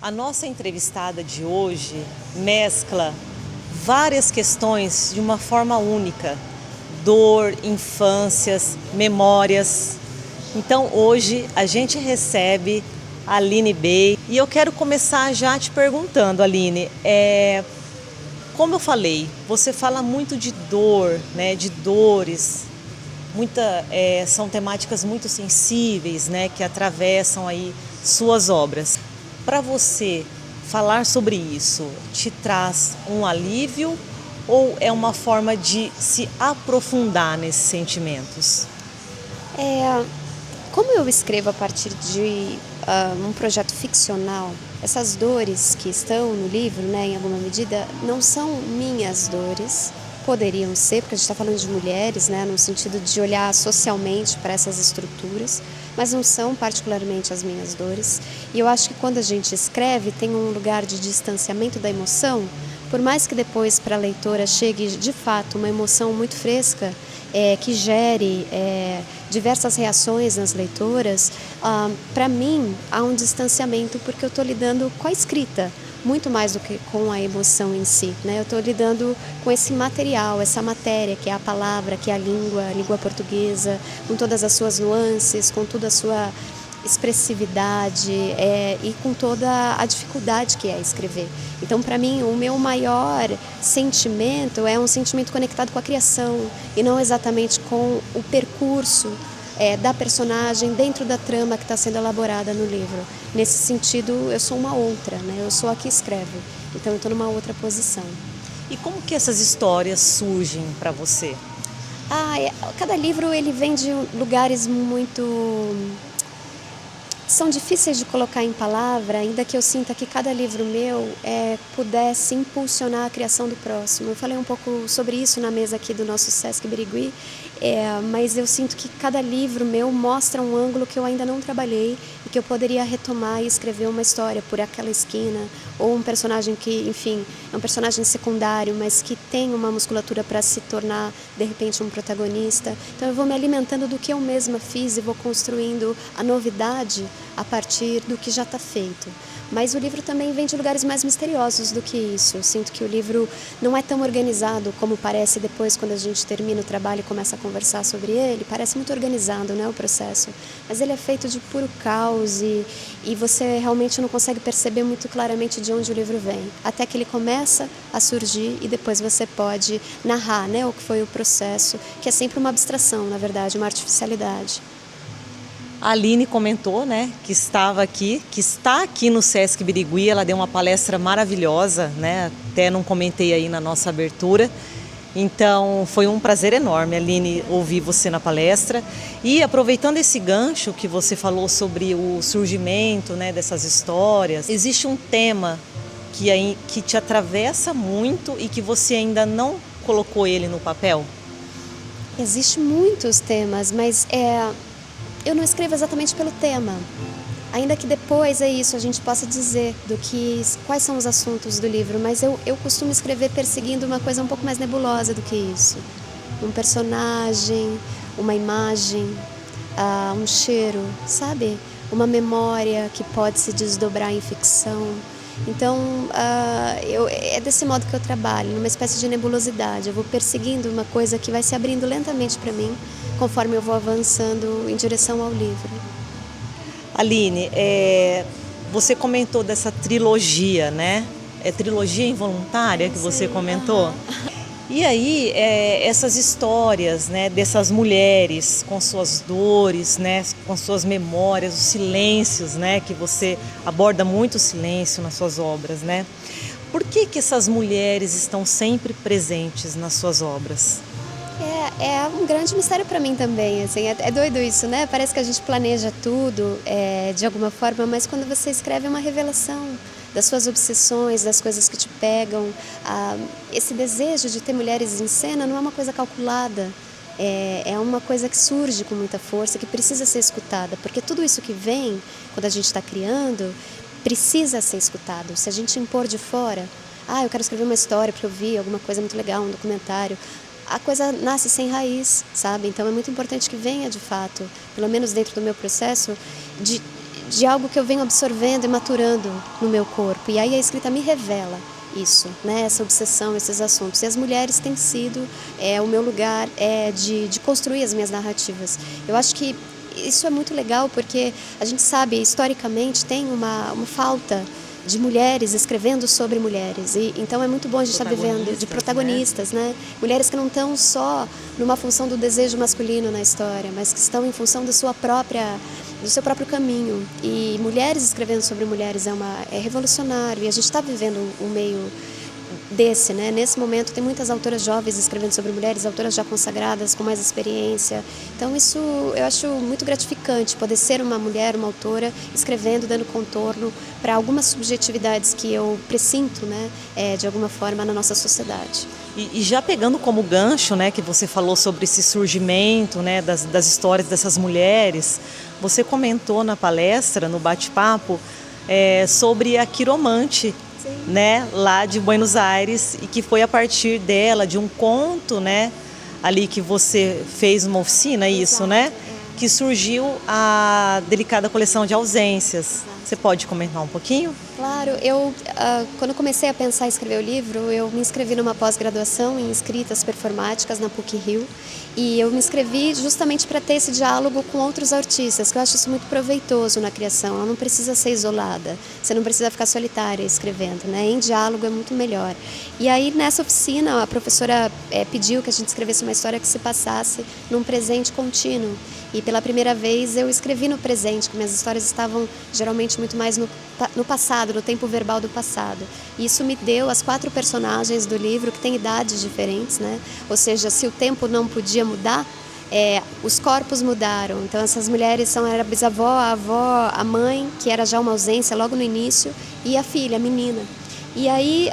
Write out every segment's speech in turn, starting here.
A nossa entrevistada de hoje mescla várias questões de uma forma única: dor, infâncias, memórias. Então hoje a gente recebe a Aline Bey e eu quero começar já te perguntando, Aline, como eu falei, você fala muito de dor, né, de dores. São temáticas muito sensíveis, né, que atravessam aí suas obras. Para você, falar sobre isso te traz um alívio ou é uma forma de se aprofundar nesses sentimentos? Como eu escrevo a partir de um projeto ficcional, essas dores que estão no livro, né, em alguma medida, não são minhas dores. Poderiam ser, porque a gente está falando de mulheres, né, no sentido de olhar socialmente para essas estruturas, mas não são particularmente as minhas dores. E eu acho que quando a gente escreve, tem um lugar de distanciamento da emoção, por mais que depois para a leitora chegue de fato uma emoção muito fresca, que gere diversas reações nas leitoras, para mim há um distanciamento porque eu estou lidando com a escrita, muito mais do que com a emoção em si, né? Eu estou lidando com esse material, essa matéria, que é a palavra, que é a língua portuguesa, com todas as suas nuances, com toda a sua expressividade e com toda a dificuldade que é escrever. Então, para mim, o meu maior sentimento é um sentimento conectado com a criação e não exatamente com o percurso da personagem dentro da trama que está sendo elaborada no livro. Nesse sentido, eu sou uma outra, né? Eu sou a que escreve, então eu estou numa outra posição. E como que essas histórias surgem para você? Cada livro ele vem de lugares muito... São difíceis de colocar em palavra, ainda que eu sinta que cada livro meu pudesse impulsionar a criação do próximo. Eu falei um pouco sobre isso na mesa aqui do nosso Sesc Birigui, mas eu sinto que cada livro meu mostra um ângulo que eu ainda não trabalhei e que eu poderia retomar e escrever uma história por aquela esquina, ou um personagem que, enfim, é um personagem secundário, mas que tem uma musculatura para se tornar, de repente, um protagonista. Então eu vou me alimentando do que eu mesma fiz e vou construindo a novidade a partir do que já está feito. Mas o livro também vem de lugares mais misteriosos do que isso. Eu sinto que o livro não é tão organizado como parece depois quando a gente termina o trabalho e começa a conversar sobre ele. Parece muito organizado, né, o processo. Mas ele é feito de puro caos e você realmente não consegue perceber muito claramente de onde o livro vem. Até que ele começa a surgir e depois você pode narrar, né, o que foi o processo, que é sempre uma abstração, na verdade, uma artificialidade. A Aline comentou, né, que está aqui no Sesc Birigui. Ela deu uma palestra maravilhosa, né? Até não comentei aí na nossa abertura. Então foi um prazer enorme, Aline, ouvir você na palestra. E aproveitando esse gancho que você falou sobre o surgimento, né, dessas histórias, existe um tema que te atravessa muito e que você ainda não colocou ele no papel? Existem muitos temas, mas eu não escrevo exatamente pelo tema. Ainda que depois a gente possa dizer quais são os assuntos do livro, mas eu costumo escrever perseguindo uma coisa um pouco mais nebulosa do que isso. Um personagem, uma imagem, um cheiro, sabe? Uma memória que pode se desdobrar em ficção. Então, é desse modo que eu trabalho, numa espécie de nebulosidade. Eu vou perseguindo uma coisa que vai se abrindo lentamente para mim, conforme eu vou avançando em direção ao livro. Aline, você comentou dessa trilogia, né? É trilogia involuntária que você comentou? E aí, essas histórias, né, dessas mulheres com suas dores, né, com suas memórias, os silêncios, né, que você aborda muito o silêncio nas suas obras, né? Por que essas mulheres estão sempre presentes nas suas obras? É um grande mistério para mim também, assim, é doido isso, né? Parece que a gente planeja tudo de alguma forma, mas quando você escreve é uma revelação das suas obsessões, das coisas que te pegam. Esse desejo de ter mulheres em cena não é uma coisa calculada, é uma coisa que surge com muita força, que precisa ser escutada, porque tudo isso que vem, quando a gente está criando, precisa ser escutado. Se a gente impor de fora, eu quero escrever uma história porque eu vi alguma coisa muito legal, um documentário, a coisa nasce sem raiz, sabe? Então é muito importante que venha de fato, pelo menos dentro do meu processo, de algo que eu venho absorvendo e maturando no meu corpo. E aí a escrita me revela isso, né? Essa obsessão, esses assuntos. E as mulheres têm sido o meu lugar de construir as minhas narrativas. Eu acho que isso é muito legal porque a gente sabe, historicamente, tem uma falta de mulheres escrevendo sobre mulheres. E então é muito bom a gente estar vivendo de protagonistas, né? Mulheres que não estão só numa função do desejo masculino na história, mas que estão em função do seu próprio caminho. E mulheres escrevendo sobre mulheres é revolucionário. E a gente está vivendo um meio desse, né? Nesse momento tem muitas autoras jovens escrevendo sobre mulheres, autoras já consagradas, com mais experiência. Então isso eu acho muito gratificante, poder ser uma mulher, uma autora, escrevendo, dando contorno para algumas subjetividades que eu pressinto, né? De alguma forma na nossa sociedade. E já pegando como gancho, né, que você falou sobre esse surgimento, né, das histórias dessas mulheres, você comentou na palestra, no bate-papo, sobre a Quiromante, né, lá de Buenos Aires, e que foi a partir dela, de um conto, né, ali que você fez uma oficina, isso, Exato, né, que surgiu a delicada coleção de ausências. Você pode comentar um pouquinho? Claro, quando comecei a pensar em escrever o livro, eu me inscrevi numa pós-graduação em escritas performáticas na PUC-Rio, e eu me inscrevi justamente para ter esse diálogo com outros artistas, que eu acho isso muito proveitoso na criação. Ela não precisa ser isolada, você não precisa ficar solitária escrevendo, né? Em diálogo é muito melhor. E aí nessa oficina a professora pediu que a gente escrevesse uma história que se passasse num presente contínuo. E pela primeira vez eu escrevi no presente, que minhas histórias estavam geralmente muito mais no passado, no tempo verbal do passado. E isso me deu as 4 personagens do livro, que têm idades diferentes, né? Ou seja, se o tempo não podia mudar, os corpos mudaram. Então essas mulheres era a bisavó, a avó, a mãe, que era já uma ausência logo no início, e a filha, a menina. E aí,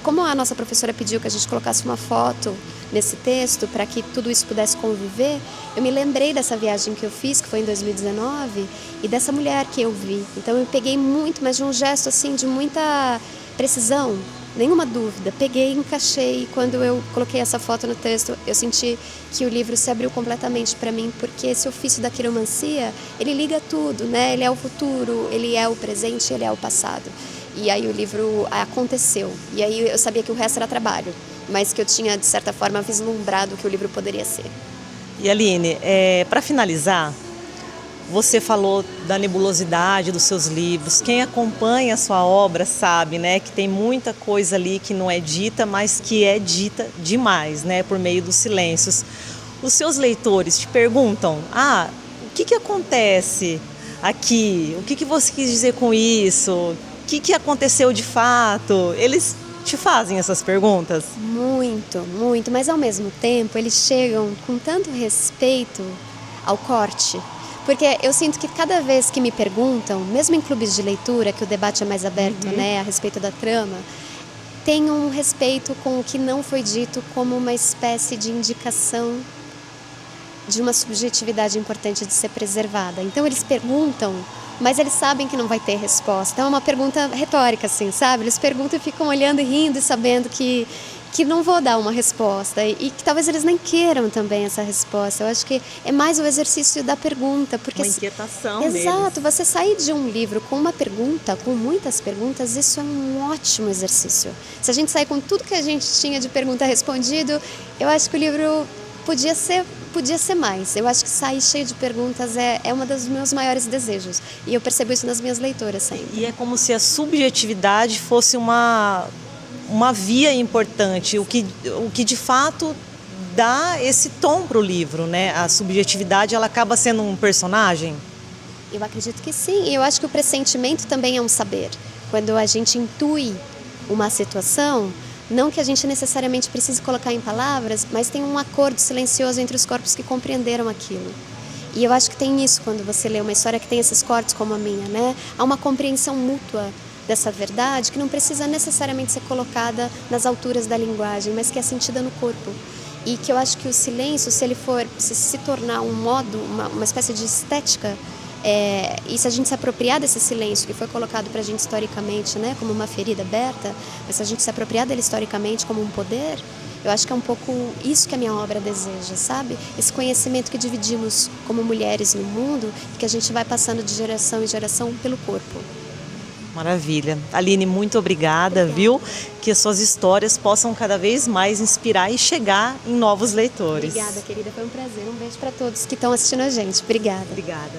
como a nossa professora pediu que a gente colocasse uma foto nesse texto para que tudo isso pudesse conviver, eu me lembrei dessa viagem que eu fiz, que foi em 2019, e dessa mulher que eu vi. Então eu peguei muito, mas de um gesto assim de muita precisão, nenhuma dúvida. Peguei, encaixei, e quando eu coloquei essa foto no texto, eu senti que o livro se abriu completamente para mim, porque esse ofício da quiromancia, ele liga tudo, né? Ele é o futuro, ele é o presente, ele é o passado. E aí o livro aconteceu. E aí eu sabia que o resto era trabalho, mas que eu tinha, de certa forma, vislumbrado o que o livro poderia ser. E Aline, para finalizar, você falou da nebulosidade dos seus livros. Quem acompanha a sua obra sabe, né, que tem muita coisa ali que não é dita, mas que é dita demais, né, por meio dos silêncios. Os seus leitores te perguntam, o que acontece aqui? O que você quis dizer com isso? O que aconteceu de fato? Eles te fazem essas perguntas? Muito, muito, mas ao mesmo tempo eles chegam com tanto respeito ao corte, porque eu sinto que cada vez que me perguntam, mesmo em clubes de leitura, que o debate é mais aberto, né, a respeito da trama, tem um respeito com o que não foi dito como uma espécie de indicação de uma subjetividade importante de ser preservada. Então eles perguntam, mas eles sabem que não vai ter resposta. É uma pergunta retórica, assim, sabe? Eles perguntam e ficam olhando e rindo e sabendo que não vou dar uma resposta e que talvez eles nem queiram também essa resposta. Eu acho que é mais o exercício da pergunta. Porque uma inquietação Exato, deles. você sair de um livro com uma pergunta, com muitas perguntas, isso é um ótimo exercício. Se a gente sair com tudo que a gente tinha de pergunta respondido, eu acho que o livro podia ser mais. Eu acho que sair cheio de perguntas é um dos meus maiores desejos. E eu percebo isso nas minhas leitoras sempre. E é como se a subjetividade fosse uma via importante, o que de fato dá esse tom para o livro, né? A subjetividade, ela acaba sendo um personagem? Eu acredito que sim. E eu acho que o pressentimento também é um saber. Quando a gente intui uma situação, não que a gente necessariamente precise colocar em palavras, mas tem um acordo silencioso entre os corpos que compreenderam aquilo. E eu acho que tem isso quando você lê uma história que tem esses cortes como a minha, né? Há uma compreensão mútua dessa verdade que não precisa necessariamente ser colocada nas alturas da linguagem, mas que é sentida no corpo. E que eu acho que o silêncio, se ele for se tornar um modo, uma espécie de estética, e se a gente se apropriar desse silêncio que foi colocado para a gente historicamente, né, como uma ferida aberta, mas se a gente se apropriar dele historicamente como um poder, Eu acho que é um pouco isso que a minha obra deseja, sabe? Esse conhecimento que dividimos como mulheres no mundo e que a gente vai passando de geração em geração pelo corpo. Maravilha. Aline, muito obrigada, viu? Que as suas histórias possam cada vez mais inspirar e chegar em novos leitores. Obrigada, querida. Foi um prazer. Um beijo para todos que estão assistindo a gente. Obrigada. Obrigada.